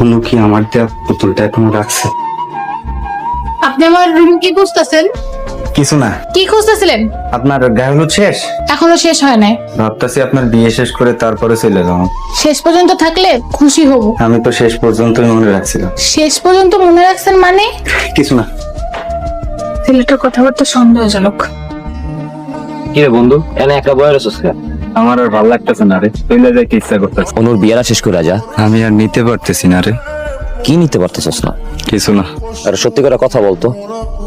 অনু কি আমার দেয়া পুতুলটা এখনো রাখছে? আপনি আমার রুম কি খুঁজতেছেন? কিছু না। কি খুঁজতেছিলেন? আপনার গায়ে হলুদ শেষ? এখনো শেষ হয় নাই। ভাবতেছি আপনার বিয়ে শেষ করে তারপরে চলে যাবো। শেষ পর্যন্ত থাকলে খুশি হব। আমি তো শেষ পর্যন্তই মনে রাখছিলাম। শেষ পর্যন্ত মনে রাখছেন মানে? কিছু না। ছেলেটার কথাবার্তা সন্দেহজনক। কি রে বন্ধু, এনে একা বয়ে রয়েছিস কেন? আমার আর ভালো লাগতেছে না রে, চলে যাইতে ইচ্ছা করতেছে। অনুর বিয়েরা শেষ করে যা। আমি আর নিতে পারতেছি না রে। কি নিতে পারতেছিস না? কিছু না। আর সত্যি করে কথা বলতো,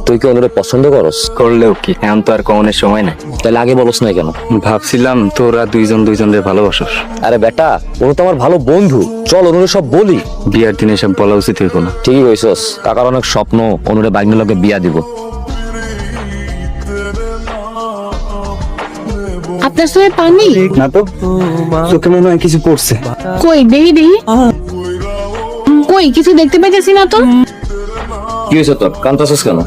তুই কি অনুরে পছন্দ করস? করলেও কি, এখন তো আর কমনের সময় নাই। তাহলে আগে বলস না কেন? ভাবছিলাম তোরা দুইজন দুইজনের ভালোবাসস। আরে বেটা, অনু তো আমার ভালো বন্ধু, চল অনুরে সব বলি। বিয়ার দিনে সব বলা উচিত হইব না। ঠিকই কইছস, কাকার অনেক স্বপ্ন অনুরে বাইনের লগে বিয়া দিব। আপনার চোখে পানি? না তো, চোখে মনে হয় কিছু পড়ছে। কই দেহি দেহি। কই কিছু দেখতে পাইতেছি না তো। কি হয়েছে তোর, কান্তাছিস কেন?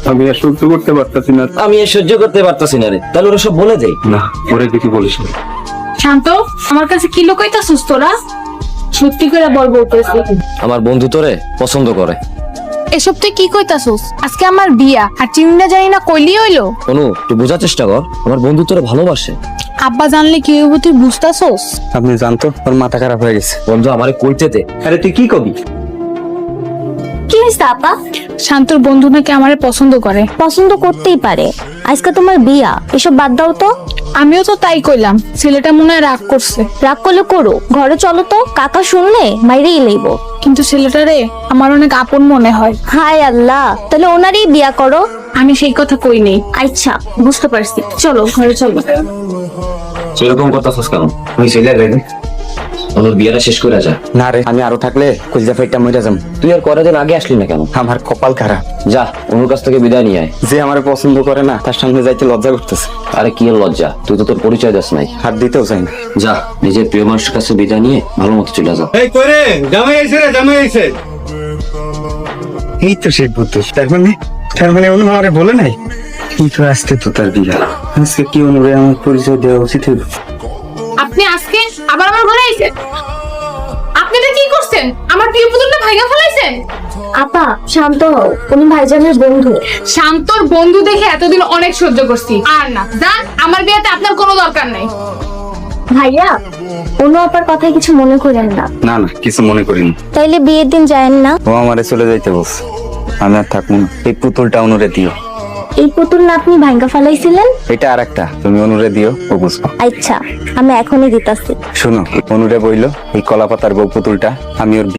আমি আর সহ্য করতে পারতেছি না। আমি এর সহ্য করতে পারতাছি না রে, তাহলে ওরা সব বলে দেই। না, ওরে কিছু বলিস না। শান্ত, আমার কাছে কি লুকাইতাছিস তোরা? সত্যি করে বল বলতেছি। আমার বন্ধু তোরে পছন্দ করে। এসব তুই কি কইতাছিস? আজকে আমার বিয়া আর চিন্তা জানি না কইলি হইলো। অনু, তুই বোঝার চেষ্টা কর, আমার বন্ধু তোরে ভালোবাসে। আব্বা জানলে কি হইব তুই বুঝতাছস? আপনি জানতো ওর মাথা খারাপ হয়ে গেছে। বন্ধু আমারে কইতে দে। আরে তুই কি কবি? কি হয়েছে আপা? শান্তর বন্ধু নাকি আমারে পছন্দ করে। পছন্দ করতেই পারে, আজকে তোমার বিয়া, এসব বাদ দাও তো। আমিও তো তাই কইলাম, ছেলেটা মনে হয় রাগ করছে। রাগ করলে করো, ঘরে চলো তো, কাকা শুনলে মাইরেই লইব। কিন্তু ছেলেটারে আমার অনেক আপন মনে হয়। হায় আল্লাহ, তাহলে ওনারই বিয়া করো। আমি সেই কথা কই নেই। আচ্ছা, বুঝতে পারছি, চলো ঘরে চলো। সেরকম করতেছিস কেন? আমি চলে যাই। অনুর বিয়েটা শেষ করে যা। না রে, আমি আরো থাকলে কলজা ফেটটা মরে যাম। তুই আর কয়দিন আগে আসলি না কেন? আমার কপাল খারাপ। যা, অনুর কাছ থেকে বিদায় নিয়ে আয়। যে আমার পছন্দ করে না তার সামনে যাইতে লজ্জা করতেছে। আরে কি এর লজ্জা, তুই তো তোর পরিচয় দাস নাই। হাত দিতেও চাই না। যা, নিজের প্রিয় মানুষের কাছে বিদায় নিয়ে ভালো মতো চলে যা। এই করে জামাই আইছে রে, জামাই আইছে। এই তো সেই বুদ্ধ। তার মানে অনু আমারে বলে নাই। কিন্তু আজকে তো তার বিয়া। আজকে কি অনুরে আমার পরিচয় দেওয়া উচিত হইব? আপনি আজকে আবার আমার ঘরে আইছেন? আপনি এটা কি করছেন? আমার প্রিয় পুতুলটা ভাইগা ফেলাইছেন। আপা শান্ত হও, উনি ভাইজানের বন্ধু। শান্তর বন্ধু দেখে এতদিন অনেক সহ্য করছি, আর না জান, আমার বিয়েতে আপনার কোনো দরকার নাই। ভাইয়া, অনু আপার কথায় কিছু মনে করেন না। না না, কিছু মনে করিনি। তাইলে বিয়ের দিন যায়েন না। ও আমারে চলে যাইতে বলছে। আমি আর থাকবো না। এই পুতুলটা অনুরে দিও। এই পুতুল না আপনি ভাঙ্গা ফেলাইছিলেন? এটা আর একটা, তুমি অনুরে দিও, ও বুঝবো। আচ্ছা, আমি এখনই দিতাছি। শোনো, অনুরে বইলো এই কলা পাতার বউ পুতুলটা আমি ওর